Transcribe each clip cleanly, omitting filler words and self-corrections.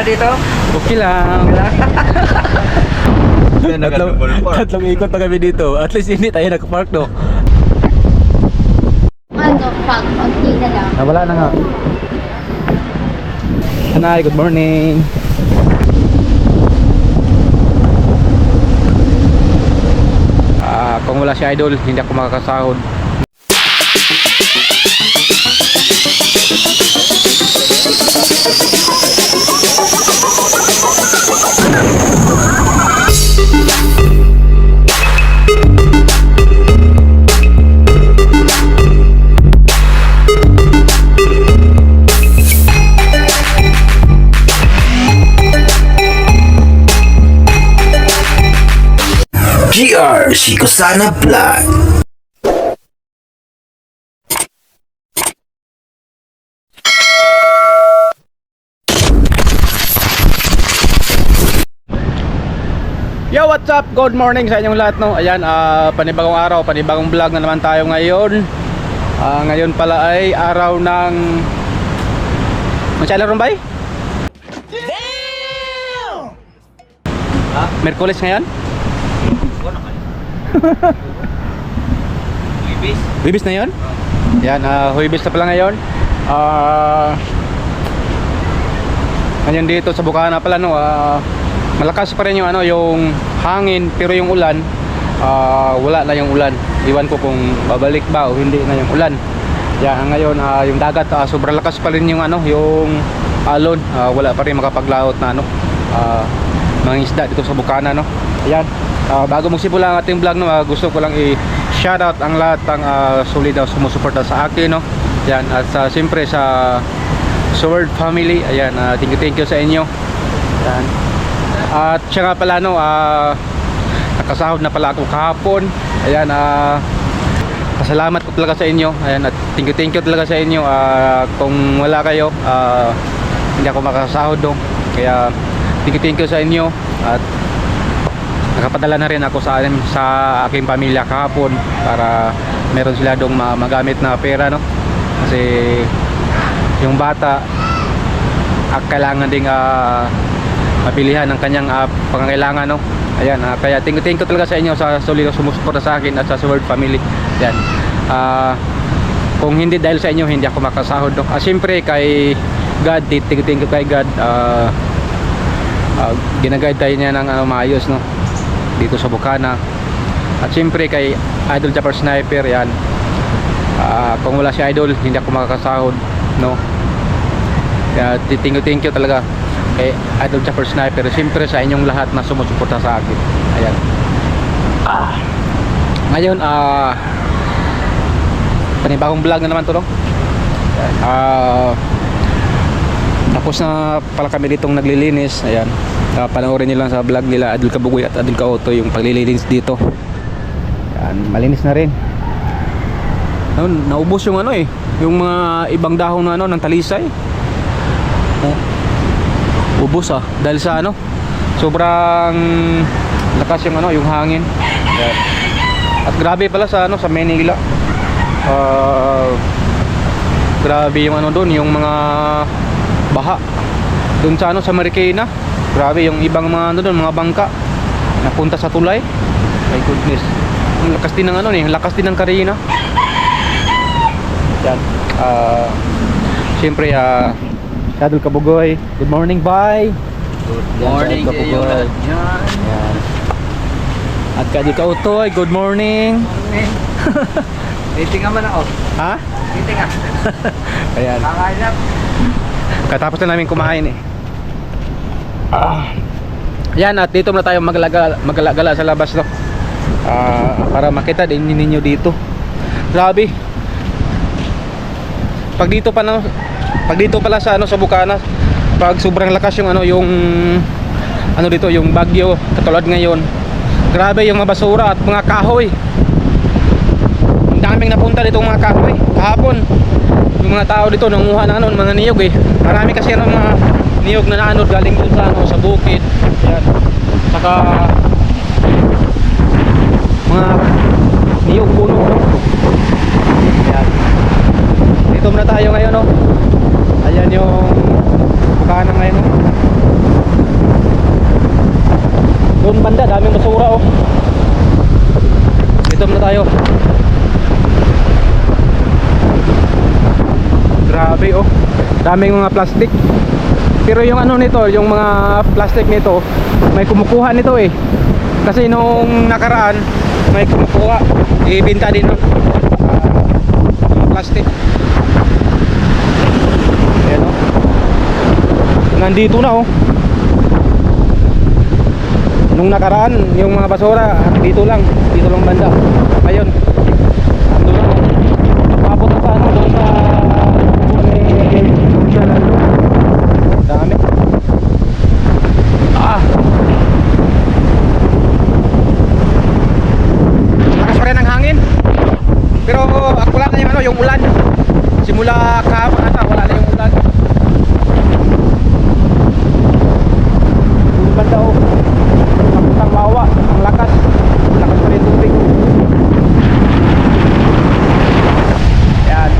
dito? Okay lang. Tatlong ikot pa kami dito. At least hindi tayo nakapark, no? Ano, pag-unti na lang. Wala na nga. Hanay, good morning. Kung wala si Idol, hindi ako makakasahod. GR Shikosana Vlog. Yo, what's up? Good morning sa inyong lahat, no? Ayan, panibagong araw, panibagong vlog na naman tayo ngayon. Ngayon pala ay araw ng Masyala Rumbay? Damn! Merkulis ngayon? Huibis na yun? Yan, huibis na pala ngayon. Ngayon dito sa Bukana pala, no, malakas pa rin yung yung hangin, pero yung ulan wala na yung ulan. Iwan ko kung babalik ba o hindi na yung ulan. Yan, ngayon yung dagat sobrang lakas pa rin yung yung alon. Wala pa rin makapaglaot na mga isda dito sa Bukana, no. Ayan. Bago magsimula ang ating vlog, no, gusto ko lang i-shoutout ang lahat ng solid na sumusuporta sa akin, no. Yan, at siyempre sa Sword Family. Ayan, thank you sa inyo. Yan. At siya nga pala, no, nakasahod na pala ako kahapon. Ayan, pasalamat ko talaga sa inyo. Ayan, at thank you talaga sa inyo. Kung wala kayo, hindi ako makasahod, no. Kaya thank you sa inyo. At nakapadala na rin ako sa aking pamilya kahapon para meron sila dong magamit na pera, no. Kasi yung bata kailangan ding mapilihan ng kanyang pangangailangan, no. Ayan, kaya thank you talaga sa inyo sa solid sumusuporta sa akin at sa Sword Family. Ayan. Kung hindi dahil sa inyo, hindi ako makasahod, no. Siyempre kay God, thank you kay God. Ginaguide tayo niya ng maayos, no, dito sa Bukana. At siyempre kay Idol Japper Sniper. Yan, kung wala si Idol, hindi ako makakasahod, no. Kaya thank you talaga kay Idol Japper Sniper. Siyempre sa inyong lahat na sumusuporta sa akin. Ayan. Ngayon panibagong vlog na naman to, no. Tapos na pala kami ditong naglilinis. Ayan, panoorin nyo lang sa vlog nila Adul Kabugoy at Adul Kaoto yung paglilinis dito. Ayan, malinis na rin. Naubos yung yung mga ibang dahon na ng talisay. Ubos dahil sa sobrang lakas yung yung hangin. Ayan. At grabe pala sa sa Manila. Grabe yung doon, yung mga baha doon sa sa Marikina. Grabe yung ibang mga doon, mga bangka napunta sa tulay. My goodness, ang lakas din ng ang lakas din ng Karina. Yan, siyempre Adul Kabugoy, good morning, bye. Good morning sa iyo lahat yan. Yan. At Adul Kautoy, good morning. Meeting naman ako. Ha? Meeting Ayan, kakain lang. katapos na namin kumain Yan, at dito na tayo maglagala sa labas, no. Para makita din ninyo dito. Grabe. Pag dito pala sa sa Bukana, pag sobrang lakas yung yung dito, yung bagyo katulad ngayon, grabe yung mga basura at mga kahoy. Ang daming napunta dito mga kahoy kahapon. Yung mga tao dito nanguha ng mga niyog Marami kasi mga niyog na naanod galing dun sa bukid. Yan. Saka mga niyog puno, no? Yan. Dito muna tayo ngayon, no? Ayan yung Bukana ngayon, no? Doon banda, daming basura oh. Dito na tayo. Grabe oh. Daming mga plastic. Pero yung ano nito, yung mga plastic nito, may kumukuha nito eh. Kasi nung nakaraan, may kumukuha. Ibenta din oh. Yung plastic. Ayan oh. Nandito na oh. Nung nakaraan, yung mga basura dito lang banda. Ayun. Ando lang. Paabot na sa ano doon sa dami. Lakas pa rin ang hangin. Pero wala na yung ano, yung ulan. Simula kahapon ata wala na yung ulan. Yung banda oh. Ang wawa, ang lakas pa rin tubig. Yan.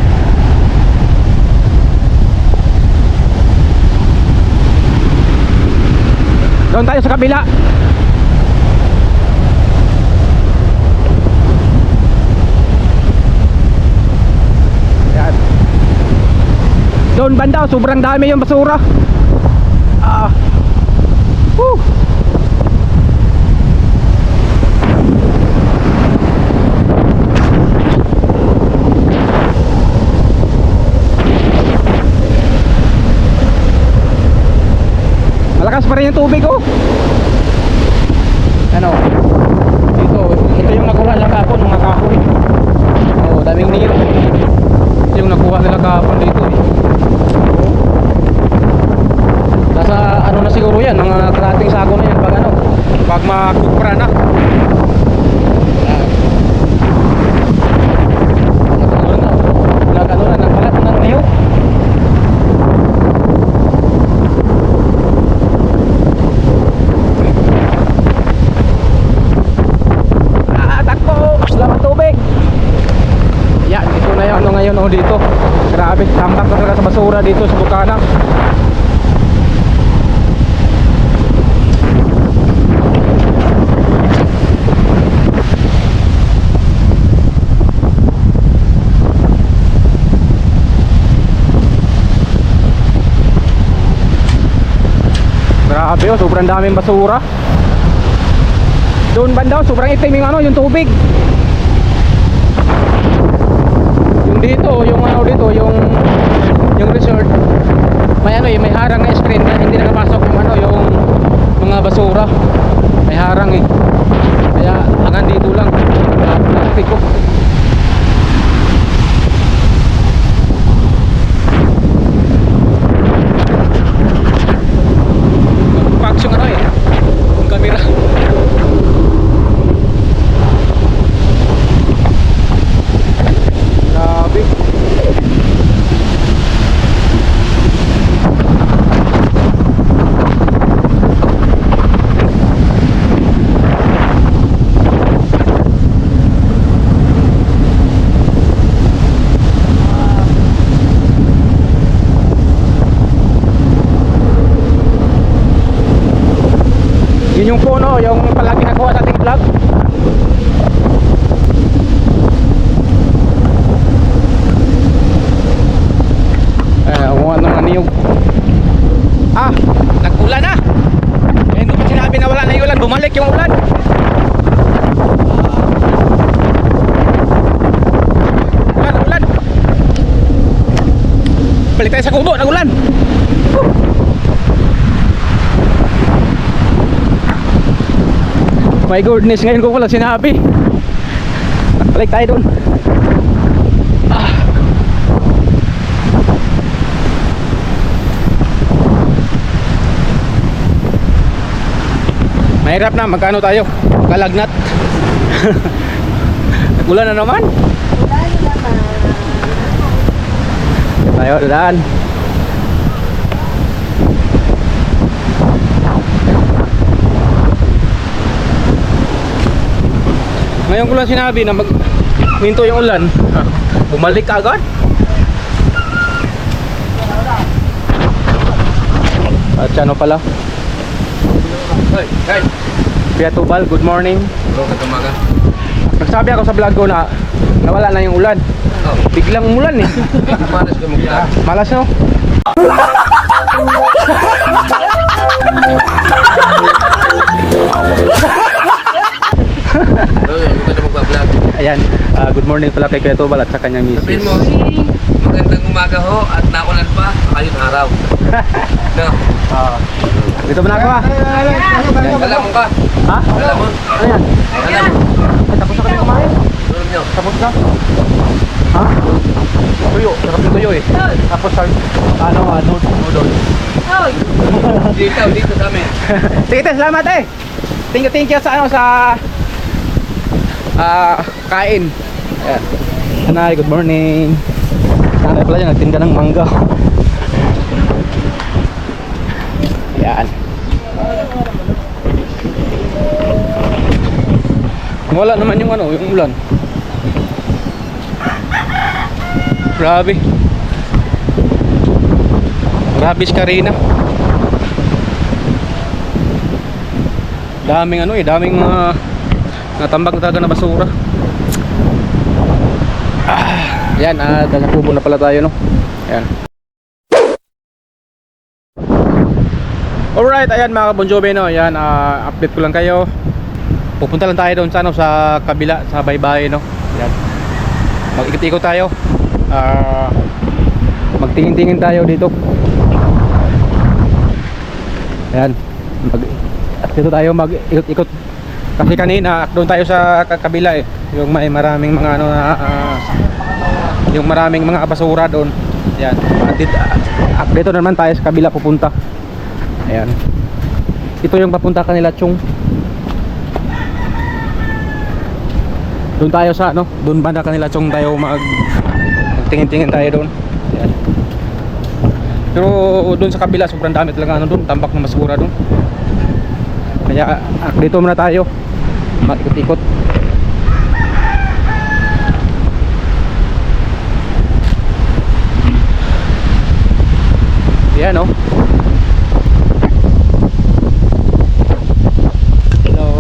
Doon tayo sa kabila. Yan. Doon banda, sobrang dami yung basura. Woo! Malakas pa rin yung tubig oh. Ano? Ito yung nakuha nila kahapon ng kahoy. Oh, daming nilo. Ito yung nakuha nila kahapon dito eh. Nasa ano na siguro yan, mga kalating sako na yan pag ano, pag makukura na. Nag-ano na, nagpalat ng niyo. Ngayon oh dito. Grabe, tambak na talaga sa basura dito sa Bukana. Grabe oh, sobrang daming basura. Doon banda, sobrang itim yung ano, yung tubig. Dito, yung ano dito, yung resort, may ano may harang na screen na hindi nakapasok yung ano, yung mga basura. May harang eh. Kaya hanggang dito lang. Plastic ko. Packs yung ano eh, yung camera. Yun yung puno, yung palagi nakuha sa ating vlog. Umuha ng mga niyog. Nag-ulan na. Hindi pa sinabi na wala na yung ulan, bumalik yung ulan. Ulan. Balik tayo sa kubo, nag-ulan. My goodness, ngayon ko pala sinabi. Balik tayo dun. Mahirap na, magkano tayo? Kalagnat. Ulan na naman. Tayo, daan. Ngayon ko lang sinabi na minto yung ulan. Bumalik ka agad. At ano pala? Hey. Kuya Tubal, good morning. Hello, kagamaga. Nagsabi ako sa vlog ko na nawala na yung ulan. Biglang umulan eh. Malas ka mag-vlog. Malas no? Huwag ka na mag-vlog. Ayan, good morning pala kay Kuya Tubal at sa kanyang Sabihin misis. mo, magandang umaga ho at naulan pa, ayun araw. No? Dito mo na ako Alam mo ka? Ha? Alam mo? Ano yan? Alam mo? Ay, tapos na kami kumain. Tulog nyo. Tapos na? Ha? Tuyo, sarap yung tuyo eh. Tapos sa, noodle. Dito sa amin. Sige, te, salamat eh. Thank you sa kain. Ayan. Nanay, good morning. Nanay pala dyan, nagtinda ng mangga. Ayan. Wala naman yung yung ulan. Grabe. Grabe si Karina. Daming daming mga natambak na talaga na basura. Yan, nasa kubo na pala tayo, no? Yan. Alright, ayan mga Bon Jovi, no? Yan, update ko lang kayo. Pupunta lang tayo doon sa kabila, sa baybay, no? Yan. Mag-ikot-ikot tayo. Magtingin-tingin tayo dito. Ayan. Dito tayo mag-ikot-ikot. Kasi kanina doon tayo sa kabila eh. Yung may maraming mga yung maraming mga basura doon. Ayan. Dito naman tayo sa kabila pupunta. Ayan. Ito yung papunta kanila Chong. Doon tayo sa doon banda kanila Chong tayo magtingin-tingin tayo doon. Ayan. Pero doon sa kabila sobrang dami talaga doon, tambak ng basura doon. Kaya dito muna tayo mag-ikot-ikot. Ayan oh. Hello.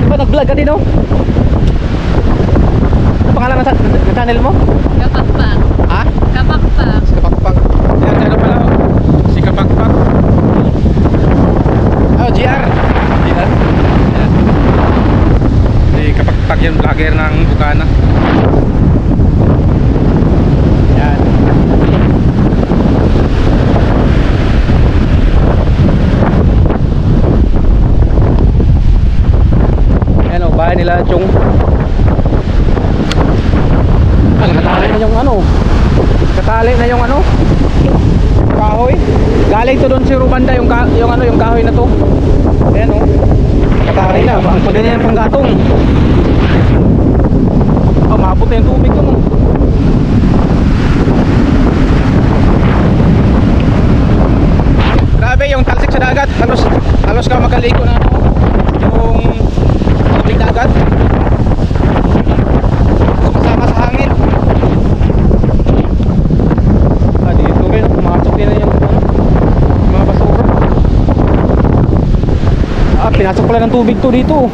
Diba nag-vlog ka din oh? Ano pangalan ng channel mo? Kapakpak. Ha? Kapakpak. Si Kapakpak. Ayan, channel pala oh. Si Kapakpak. Oh, GR. GR. Ayan. Si Kapakpak yung vlogger ng Bukana. Ayan. Ayan o, bahay nila Chong. Katali na yung katali na yung kahoy. Galing to doon si Rubanda yung kahoy na to. Ayan o. Katali na. Ang ganyan yung panggatong. Oh, maabot na yung tubig to no. Grabe yung talsik sa dagat. Halos ka makaligo na yung tubig dagat. Sumasama sa hangin. Dito rin pumasok din na yung mga basura. Pinasok pala ng tubig to dito.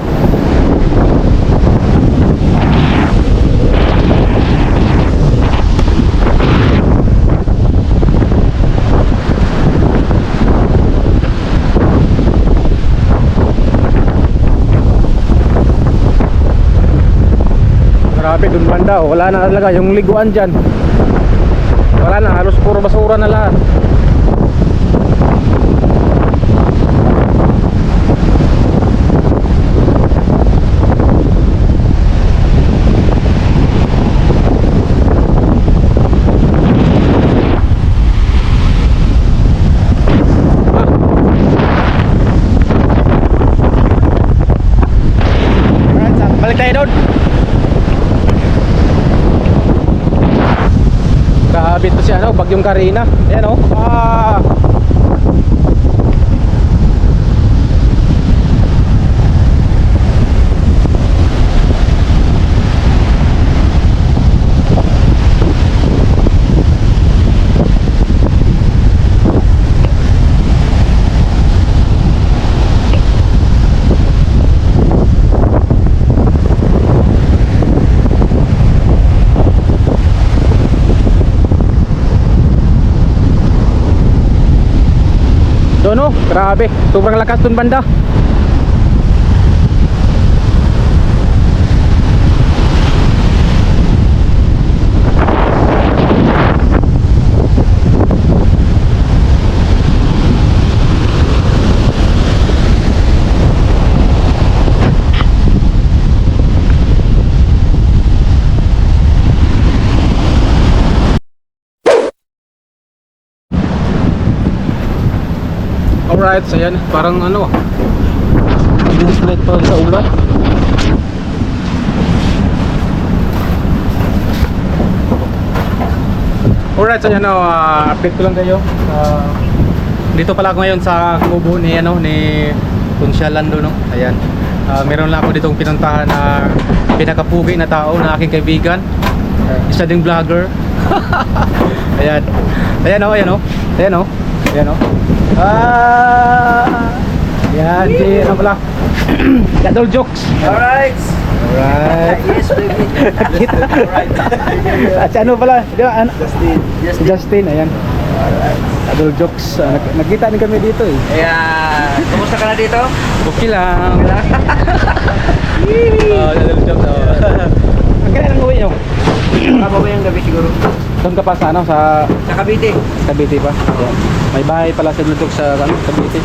Grabe dun banda, wala na talaga yung liguan dyan. Wala na, halos puro basura na lahat. Alright, balik tayo doon. Kahabit to si Bagyong Karina. Ayan o. Grabe, sobrang lakas dun banda. Alright, so yan, parang ano, translate pa sa ulan. Alright, so yan, update ko lang kayo. Dito pala ako ngayon sa kubo ni, ni Conchal Lando, no? Ayan. Meron lang ako ditong pinuntahan na pinakapugi na tao na aking kaibigan. Isa ding vlogger. Ayan. Ayan o, ayan o. Ayan o. Ayan o. Yan, si ano pala? Gadol jokes. Alright. Alright. Yes, baby. Alright. At si ano pala? Di ba? Justin. Justin, ayan. Gadol jokes. Nagkita din kami dito eh. Kaya, kumusta ka na dito? Okay lang. Gadol jokes. Ang kaya nang uwi nyo? Mababayang gabi siguro. Doon ka pa sa ano? Sa Sa Cavite. Pa. Ayan. May bahay pala sa Dudok sa Cavite.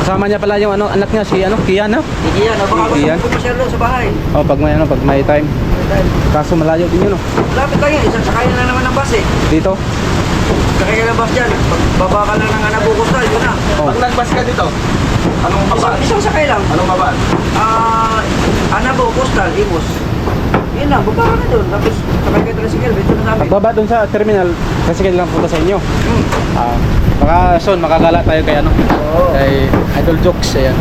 Kasama niya pala yung anak niya si Kian, no? Iyan, baka gusto Iyan. mo pumasyalo sa bahay. Oh, pag may time. Kaso malayo din yun, no? Lapit lang yan, isang sakay na naman ng bus eh. Dito. Sakay ka ng bus dyan, baba ka lang ng Anabucos na, yun na. Oh. Pag nag-bus ka dito, anong babaan? Isang sakay lang. Anong babaan? Anabucos, Imos. Yun lang, baba ka na doon. Tapos sakay ka tricycle, dito na namin. Pagbaba doon sa terminal, kasi lang punta sa inyo. Baka soon makagala tayo kay ano. Oo. Kay Idol Jokes, ayan.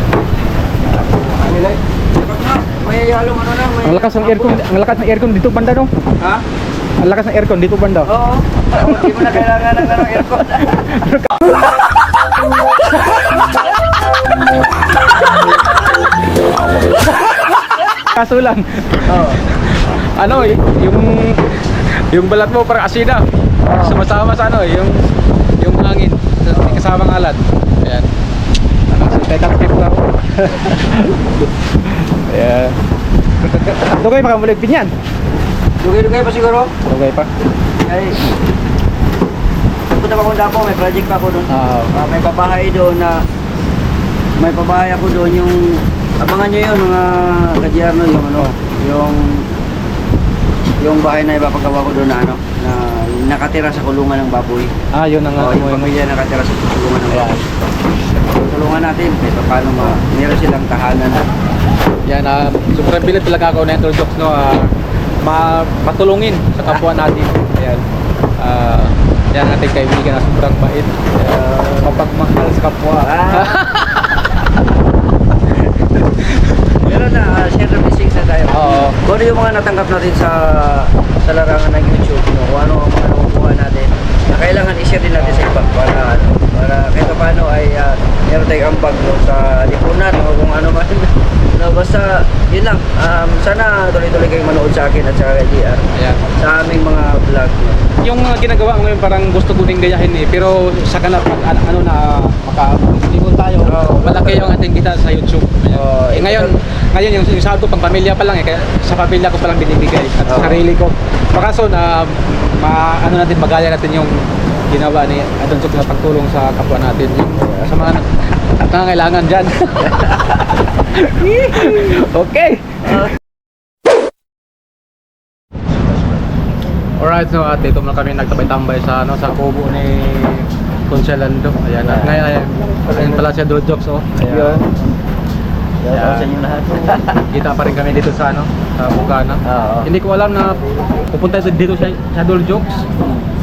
Kapag nga, may halong ano na, may... Ang lakas ng aircon, dito banda, no? Ha? Ang lakas ng aircon dito banda. Oo. Hindi mo na kailangan ng aircon. Kaso lang. Ano yung balat mo parang asina. Sumasama sa ano, yung hangin, hindi kasamang alat. Ayan. Teka, skip lang. Ayan. Dugay pa kamulig pinyan. Dugay-dugay pa siguro. Dugay pa. Ay, punta pa akong Dapo, may project pa ako doon. May pabahay doon na, may pabahay ako doon yung, abangan nyo yun mga kadyarno, yung ano, yung bahay na ipapagawa ko doon na ano, na nakatira sa kulungan ng baboy. Yun ang Yung pamilya nakatira sa kulungan ng baboy. Tulungan natin, paano meron silang tahanan. Yan, sobrang bilit talaga ako na Idol Jokes, no? Matulungin sa kapwa natin. Ayan. Yan ating kaibigan na sobrang bait. Mapagmahal sa kapwa. Pero na, share the blessings na tayo. Oo. Kung ano yung mga natanggap natin sa larangan ng YouTube, no? Kung ano ang mga nakukuha natin, na kailangan i-share din natin sa iba para kahit paano ay meron tayong ambag no, sa lipunan o kung ano man. No, basta yun lang. Sana tuloy-tuloy kayong manood sa akin at sa kay JR Ayan. sa aming mga vlog. No? Yung ginagawa ngayon parang gusto ko din gayahin eh, pero sa kanila pag ano na makalimon tayo, malaki yung ating kita sa YouTube. Ngayon yung sahod ko pang pamilya pa lang eh, kaya sa pamilya ko pa lang binibigay at sa sarili ko. Baka so na ano natin magaya natin yung ginawa ni Idol Jokes na pagtulong sa kapwa natin yung sa mga nangangailangan dyan. Okay. Alright, so at dito muna kami nagtabay-tambay sa sa kubo ni Conchal Lando. Ayan, at ngayon pala si Idol Jokes, oh. Ayan. Sa inyo lahat. Kita pa rin kami dito sa sa Bukana. Hindi ko alam na pupunta dito sa Idol Jokes.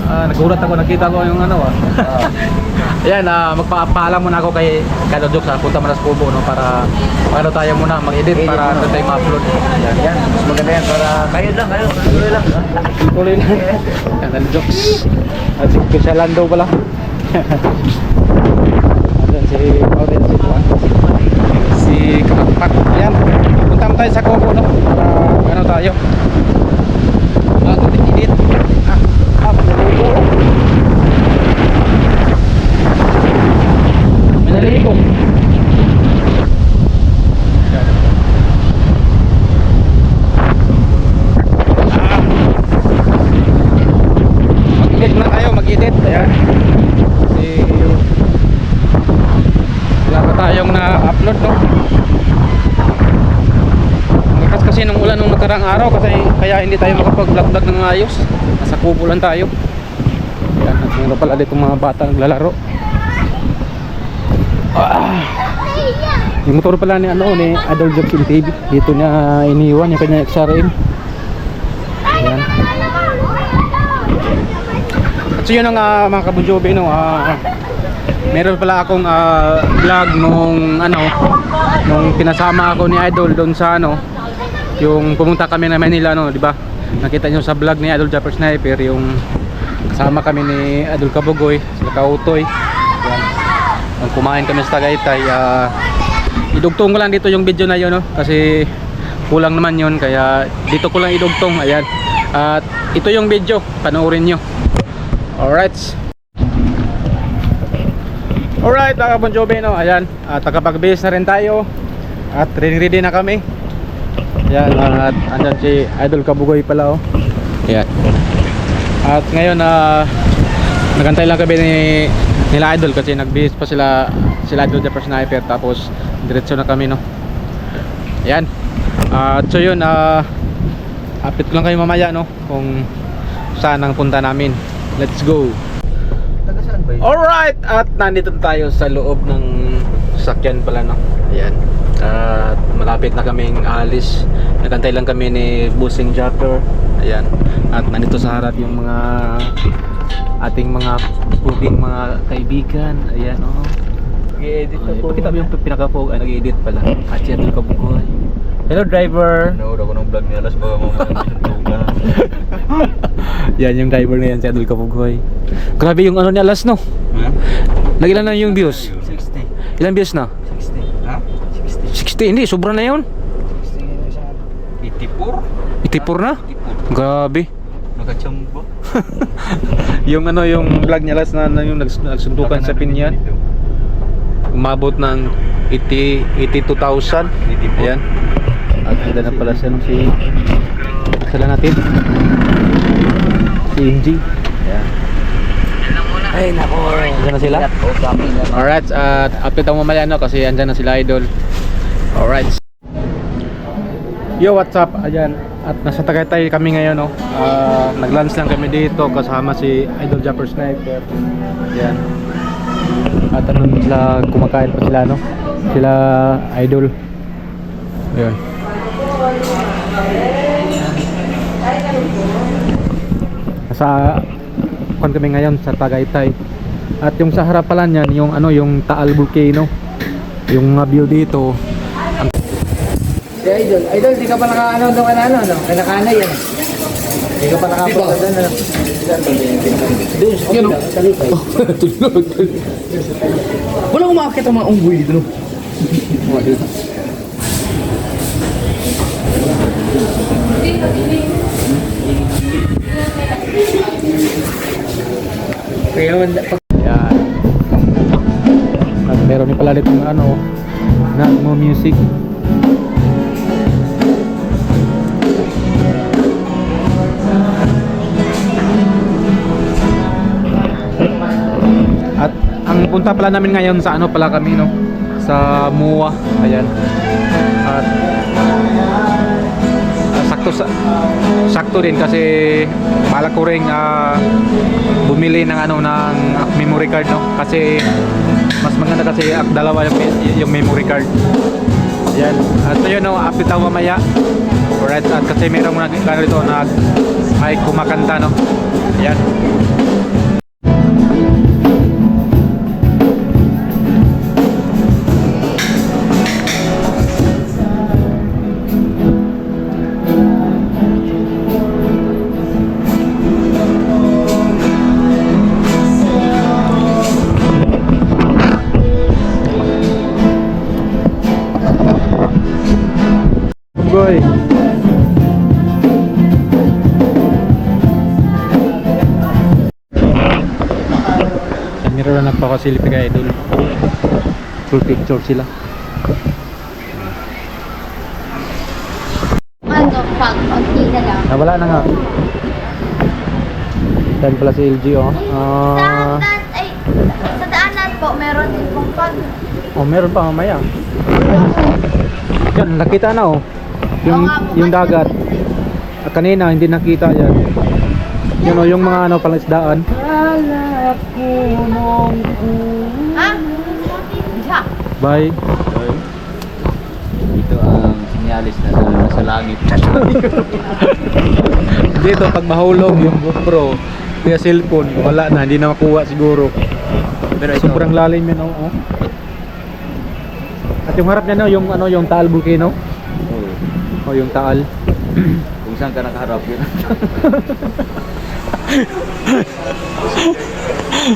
Nagulat ako, nakita ko yung Ayan, magpapaalam muna ako kay Idol Jokes. Punta muna sa kubo, no, para tayo muna mag-edit para tayo ma-upload. Yan, mas maganda yan para kayo lang, tuloy lang. Tuloy na. Idol Jokes. At si Conchal Lando pala. Ayan si Kapakpak. Ayan, punta mo tayo sa kubo, no, para ano tayo. Init. Manaligo. araw kasi kaya hindi tayo makapag-vlog ng ayos. Nasa kubo lang tayo. Yan, at meron pala dito mga bata naglalaro. Yung motor pala ni ni Idol Jackson TV. Dito niya iniwan yung kanya XRM. Yan. At so yun ang mga kabunjobe, no, meron pala akong vlog nung nung pinasama ako ni Idol doon sa yung pumunta kami na Manila, no, di ba? Nakita niyo sa vlog ni Idol Japper Sniper yung kasama kami ni Idol Kabugoy, sila Kautoy. Yan. Nung kumain kami sa Tagaytay, idugtong ko lang dito yung video na yun, no? Kasi kulang naman yun, kaya dito ko lang idugtong. Ayan. At ito yung video, panoorin nyo. Alright. Alright, mga Bon Jovi, no? Ayan. At nakapag-base na rin tayo. At ready na kami. Ayan. At andyan si Idol Kabugoy pala, oh. Ayan. At ngayon, nagantay lang kami nila Idol kasi nag-base pa sila Idol Japper Sniper, tapos diretso na kami, no. Ayan. So yun, update ko lang kayo mamaya, no, kung saan ang punta namin. Let's go. Taga saan ba yun? Alright, at nandito tayo sa loob ng sasakyan pala, no. Ayan. At malapit na kaming alis. Nagantay lang kami ni Bossing Japper. Ayan. At nandito sa harap yung mga ating mga puging mga kaibigan. Ayan, oh. Nag-i-edit na po. Pakita mo yung pinaka-pog, nag-edit pala. At si Idol Kabugoy. Hello, driver. Nanood ako ng vlog ni Alas baka mamaya masuntugan. Yan yung driver na yan, si Idol Kabugoy. Grabe yung ni Alas, no? Nagilan na yung views? 60. Ilang views na? 60. Ha? 60, hindi, sobra na yun. 60 yun sa 84? 84 na? Grabe. Nakachamba. Yung yung vlog niya Alas na yung nagsundukan sa Pinyan. Umabot ng 82,000. Ayan. At ganda na pala siya nung si sala natin si Inji. Ayan. Ay, nako. Andyan na sila. Alright, at update ako mamaya, no, kasi andyan na sila Idol. Alright. Yo, what's up? Ayan. At nasa Tagaytay kami ngayon, no. Nag-lunch lang kami dito kasama si Idol Japper Sniper. Ayan. At ano sila, kumakain pa sila, no. Sila Idol. Ayan. Sa kung kami ngayon sa Tagaytay. At yung sa harap pala niyan, yung yung Taal Volcano. Yung view dito. Si Idol, di ka pa naka doon no? Naka yan. Di ka pa nakapunta doon, ano? Doon, yun, no? Tulog. Wala umakit ang mga unggoy dito, no? Kaya man, Yan. At meron din pala dito Nagmo Music. At ang punta pala namin ngayon sa pala kami, no, sa MUA. Ayan. At sakto din kasi balak ko ring bumili ng ng memory card, no, kasi mas maganda kasi dalawa yung memory card. Yan. At yun, no, update ako mamaya. Alright, at kasi merong dito ay kumakanta, no. Yan. Boy. Meron na nagpakasilip kay Idol. Full picture sila. Pag-unti na lang. Wala na nga. Dan pala si LG, oh. Sa daanan po, meron din pong pag... Oh, meron pa mamaya. Yan, nakita na, oh. Yung dagat. kanina hindi nakita yan. Yun o, yung mga ano palasdaan. Ha? Siya. Bye. Ito ang sinyalis na nasa langit. Dito pag mahulog yung GoPro, kaya cellphone, wala na, hindi na makuha siguro. Pero ito, Sobrang lalim yan, oh. At yung harap niya, no, yung ano, yung Taal Volcano. O yung Taal. kung saan ka nakaharap yun.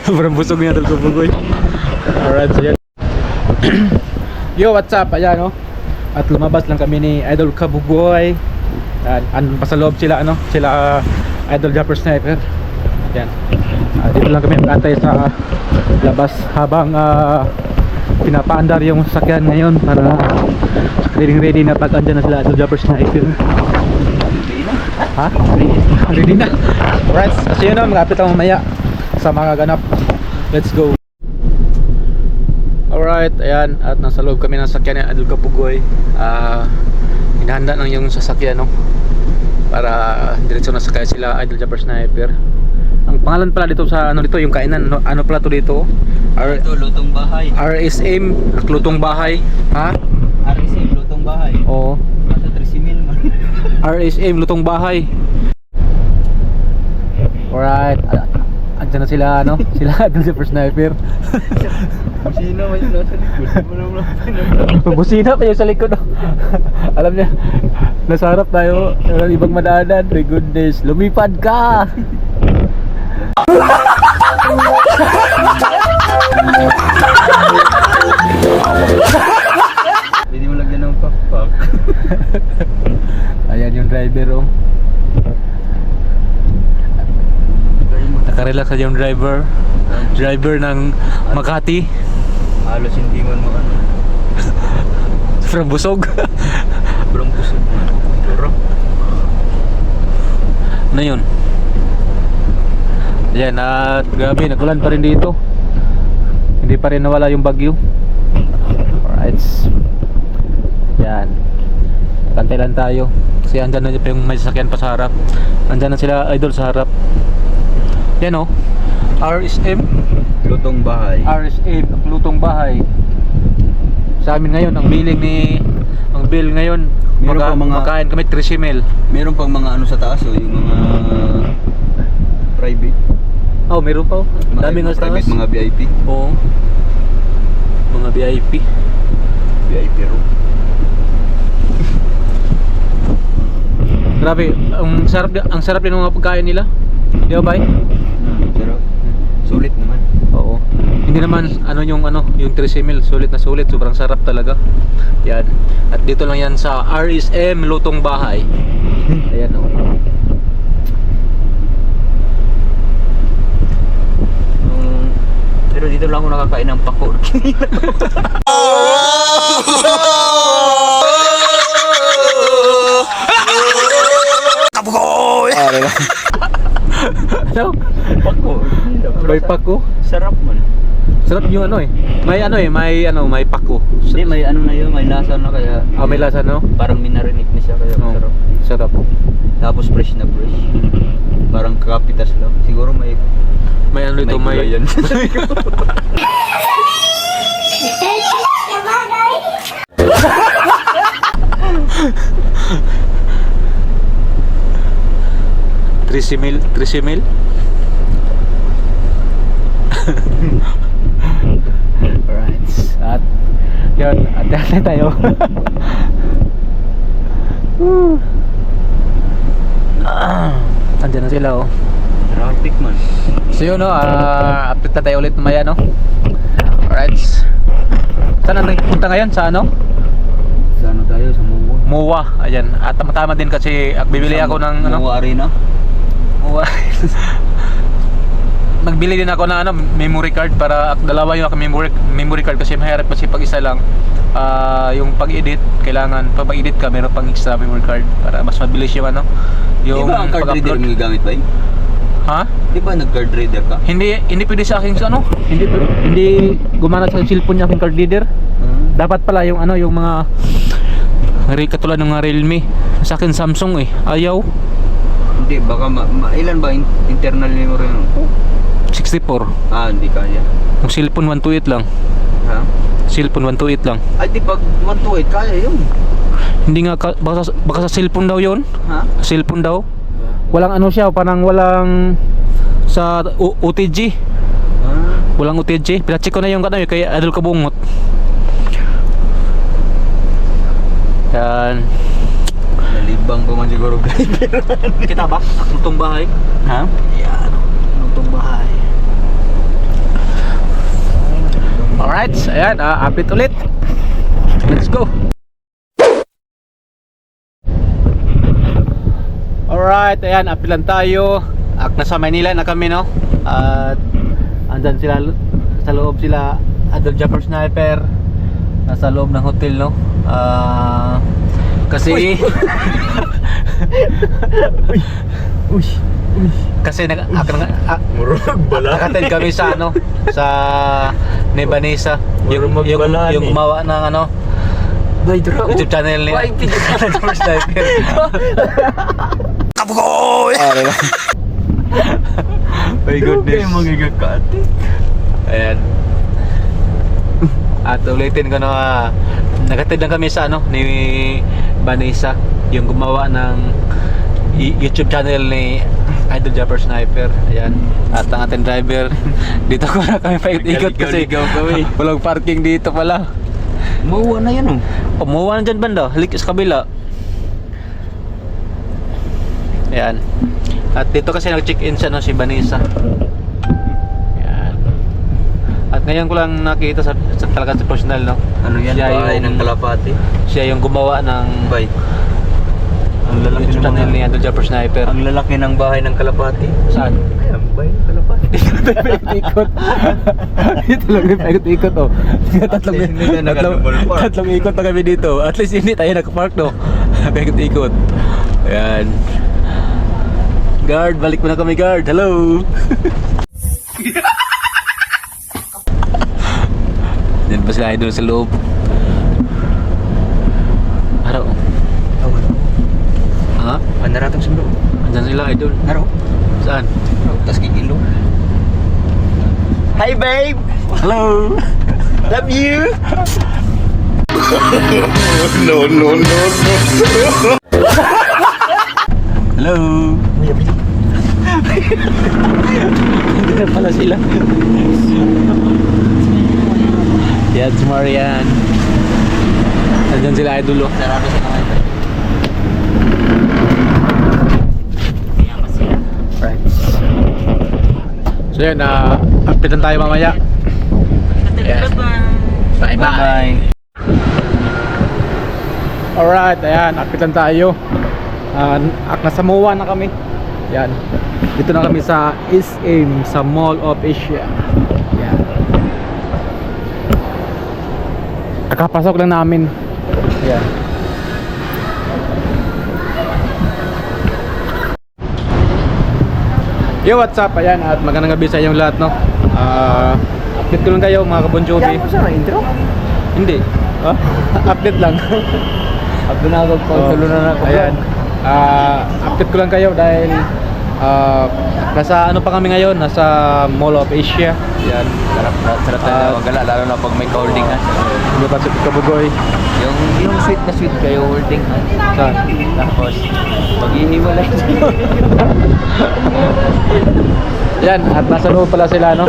Parang busog niya Idol Kabugoy. Alright, so yan. Yo, what's up? Ayan, no? At lumabas lang kami ni Idol Kabugoy. Pa sa loob sila, ano? Sila Idol Japper Sniper. Yan. Dito lang kami mag-antay sa labas habang pinapaandar yung sasakyan ngayon para ready na pag andyan na sila Idol Japper Sniper. Ha? Ready na. Alright, kasi yun na, mag-apit ako mamaya sa mga ganap. Let's go. Alright, ayan, at nasa loob kami ng sasakyan ni Idol Kabugoy. Hinahanda lang yung sasakyan, no? Para diretso na sakay sila Idol Japper Sniper. Ang pangalan pala dito sa ano dito, yung kainan, ano pala to dito? Ito, lutong bahay. RSM, Lutong Bahay. Ha? RSM, lutong bahay. Oo. Nasa 13,000 man. RSM, Lutong Bahay. Alright, andyan na sila, ano? Sila Idol Japper Sniper. Sino man yung nasa likod? Busina pa yung sa likod, no? Alam niya, nasa harap tayo, walang ibang madaanan. My goodness, lumipad ka! Pwede mo lagyan ng pakpak. Ayan yung driver, oh. Nakarelax na yung driver. Driver ng Makati. Halos hindi man ano. From busog. Sobrang busog man. Pero Na yun. Ayan, at grabe, nagulan pa rin dito. Hindi pa rin nawala yung bagyo. Alright. Yan. Kantay lang tayo. Kasi andyan na yung may sasakyan pa sa harap. Andyan na sila Idol sa harap. Yan, oh. RSM. lutong bahay. RSM, Lutong Bahay. Sa amin ngayon, ang bill ngayon, Meron pa mga- makain kami 13 mil. Meron pang mga ano sa taas oh, yung mga private. Oh, meron pa, oh. Dami nga sa private, taas. mga VIP. Oo. Mga VIP. VIP room. Grabe, ang sarap din ng mga pagkain nila. Di ba, bay? Pero sulit naman. Oo. Hindi naman yung 13 mil, sulit na sulit, sobrang sarap talaga. Yan. At dito lang yan sa RSM Lutong Bahay. Ayan, oh. Pero dito lang ako nakakain ng pako. Ano? Pako. May pako? Sarap man. Sarap yung may pako. Hindi, may ano na yun, may lasa na kaya. May lasa, no? Parang minarinig na siya kaya Oo. sarap. Sarap. Tapos fresh na fresh. Parang kapitas lang. Siguro may May ano ito, may... gulay yan. Trisimil? Alright. At yun, ate-ate tayo. Andiyan na sila, oh. Traffic man. So yun, no, update na tayo ulit mamaya, no. Alright. Saan natin punta ngayon? Sa ano? Sa ano tayo? Sa Muwa. Muwa. Ayan. At tama din kasi bibili ako ng ano. Muwa Arena. Muwa. Nagbili din ako ng memory card para dalawa yung memory card kasi mahirap kasi pag isa lang. Yung pag-edit, kailangan pag edit ka meron pang extra memory card para mas mabilis yung Di ba ang card reader mo gamit ba yun? Ha? Di ba nag-card reader ka? Hindi pwede sa akin hindi gumana sa cellphone niya aking card reader. Dapat pala yung yung mga Katulad ng mga Realme. Sa akin Samsung eh. Ayaw. Hindi, baka ilan ba internal memory nun? 64. Hindi kaya. Yung cellphone 128 lang. Ha? Cellphone 128 lang. Ay, di pag 128, kaya yun. Hindi nga baka sa cellphone daw 'yon. Ha? Cellphone daw. Walang ano siya, parang walang sa OTG. Walang OTG. Pina-check ko na yung kay Adol Kabungot. Yan. Nalibang ko man siguro driver. Kita ba? Lutong bahay. Ha? Yan. Lutong bahay. Alright, ayan, update ulit. Let's go. Alright, ayan, update lang tayo. Nasa Maynila na kami, no? At andyan sila sa loob sila, Adol Japper Sniper. Nasa loob ng hotel, no? Kasi kasi nakatid kami sa ano, sa Nebanesa, yung gumawa ng ano, YouTube channel ni Japper Sniper. Kabugoy! My goodness. Magigakati. Ayan. At ulitin ko na nagatid lang kami sa ano ni Vanessa, yung gumawa ng YouTube channel ni Idol Japper Sniper. Ayan. At ang ating driver dito ko na kami paikot kasi walang parking dito pala. Mauwa na yan, Umuwa na dyan banda, halik sa kabila. Ayan. At dito kasi nag-check-in siya, no, si Vanessa. Ayan. At ngayon ko lang nakita sa talaga sa personal, no. Ano yan? Bahay ng Kalapati. Siya yung gumawa ng Bay. Ang lalaki YouTube ng channel ni Idol Japper Sniper. Ang lalaki ng bahay ng Kalapati. Saan? Ayan, bahay ng Kalapati. Ikot. Dito lang yung paikot-ikot, oh. At least hindi na naka-double park. Tatlong ikot na kami dito. At least hindi tayo nakapark, no. Paikot-ikot. Ayan. Guard, balik mo na kami, guard. Hello. Diyan pa sila idol sa loob. Araw. Ha? Panaratang sundo. Diyan sila idol. Naro. Saan? Tas kikilo. Hi babe. Hello. Love you. No, no, no, no. Hello. Dito pala sila. Yan si Marian. Nandiyan sila idol, oh. Sarado sa mga ito. Right. So yun, update tayo mamaya. Yes. Bye bye. Alright, ayan, update tayo. Nasa MOA na kami. Yan. Dito na kami sa SM, sa Mall of Asia. Yan. Kakapasok lang namin. Yan. Yo, what's up? Ayan, at magandang gabi sa inyong lahat, no? Update ko lang kayo, mga kabonjobi. Yan mo sa intro? Hindi. Update lang. Abdo na ako, pagtulo na ako. Ayan. Update ko lang kayo dahil nasa ano pa kami ngayon, nasa Mall of Asia. Yan. Sarap na magala, lalo na pag may holding ha. Hindi pa si Kabugoy. Yung sweet na sweet kayo holding ha. Saan? Tapos, maghihiwalay. Yan, at nasa loob pala sila, no?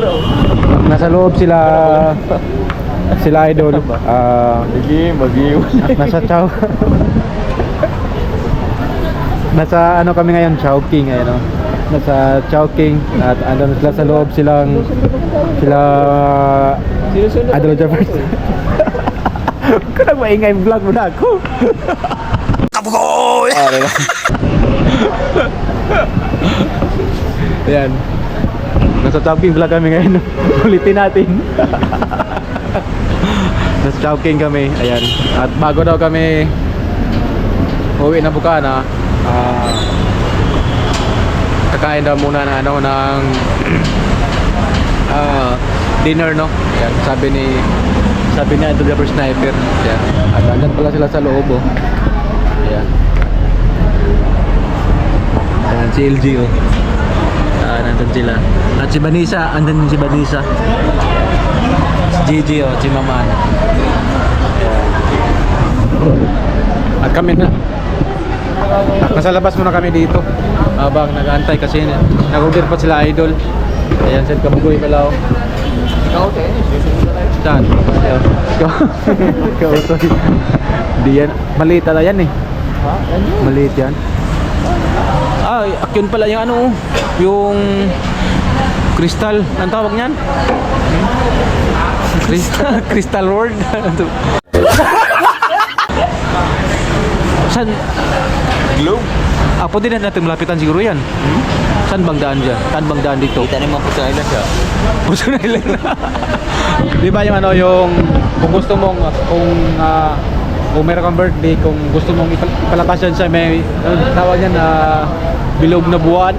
Nasa loob sila idol. Maghihiwalay. Nasa chow. Nasa ano kami ngayon, Chowking ngayon, no? Nasa Chowking at andun sila sa loob sila Idol Japper. Kung maingay vlog mo na ako. Kabugoy! Ayan. Nasa Chowking vlog kami ngayon. Ulitin natin. Nasa Chowking kami. Ayan. At bago daw kami uwi na Bukana, kakain daw muna na ano ng dinner, no? Ayan, sabi ni Sabi niya, ito Jabber Sniper. Yan. At andyan pala sila sa loob, oh. Ayan. Ayan, si LG, oh. Nandun sila. At si Vanessa, andun si Vanessa. Si Gigi, oh, si Maman. Ayan. At kami na. Nasa labas muna kami dito. Habang nag-aantay kasi nag-order pa sila Idol. Ayan, send kabugoy pala, oh. Ikaw, tennis. Susunod na tayo. Saan? Ikaw to. Di yan. Maliit na yan eh. Ha? Yan yun. Maliit yan. Ah, yun pala yung ano, yung crystal. Ang tawag niyan? Crystal World. Saan? Globe? Pwede na natin malapitan siguro yan. Saan bang daan dyan? Saan bang daan dito? Kita naman po sa ilan siya. Puso na ilan na. Di ba yung ano, yung kung gusto mong, kung meron kang birthday, kung gusto mong ipalatas yan sa may, tawag yan na bilog na buwan.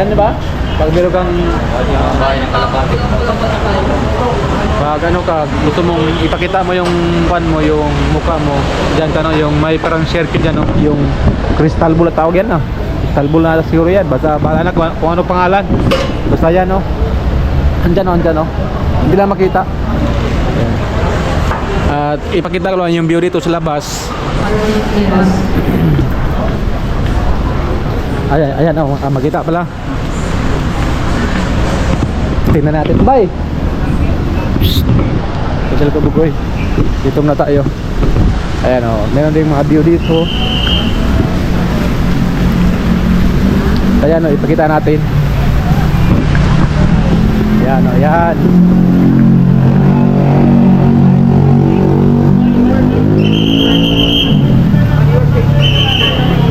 Yan, di ba? Pag meron kang, Yung bahay ng Kalapati. pag ano ka, gusto mong ipakita mo yung pan mo, yung mukha mo, dyan ka no, yung may parang circle dyan no, yung crystal ball na tawag yan no. Crystal ball na siguro yan, basta bahala na kung ano pangalan. Basta yan no. Andyan no. Hindi lang makita. At ipakita ko lang yung view dito sa labas. Ayan oh, makita pala. Tingnan natin. Bye! Kasal ko bugoy. Dito na tayo. Ayan o. Meron din mga view dito. Ayan o. Ipakita natin. Ayan o. Ayan.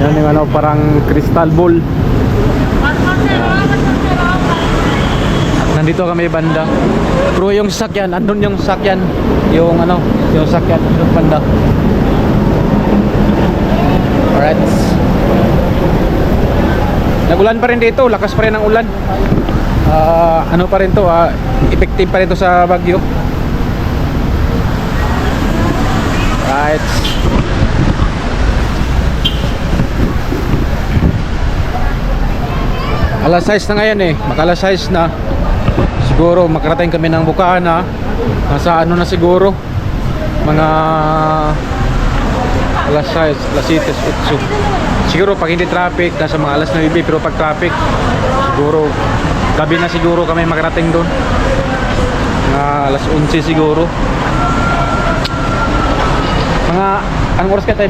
Yan yung ano. Parang crystal ball. Nandito kami banda. Pero yung sasakyan, andun yung sasakyan. Yung ano, yung sasakyan andun banda. Alright. Nagulan pa rin dito, lakas pa rin ang ulan. Ano pa rin to, effective pa rin to sa Baguio. Right. Alas 6 na ngayon eh, makalas 6 na. Siguro makarating kami ng Bukana. Nasa ano na siguro, mga alas 6, alas 7, siguro pag hindi traffic, nasa mga alas 9. Pero pag traffic, siguro gabi na siguro kami makarating doon. Mga alas 11 siguro. Mga anong oras ka tayo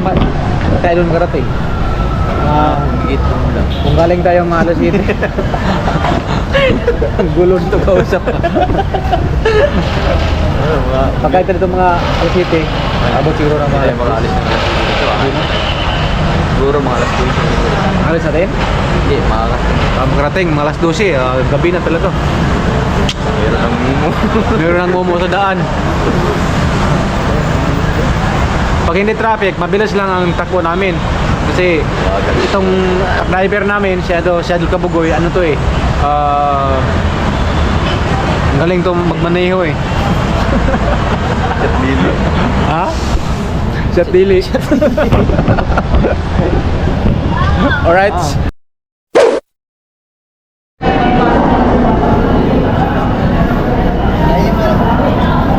doon makarating? Kung galing tayo mga alas 7. Ang gulo nito kausap. Pagkait na ito mga alas 7, abot siguro ng mga alis na dito siguro mga alas 12. alas natin? Hindi, Makarating, mga alas 12, gabi na talaga. meron ang mimo. Meron ng momo sa daan. Pag hindi traffic, mabilis lang ang takbo namin. Kasi itong driver namin, si Adol Kabugoy, ano to eh, galing to magmaneho eh. Ha? Shot dili. Alright.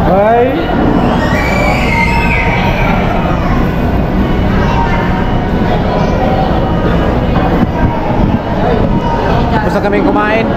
Bye. Tapos na kaming kumain.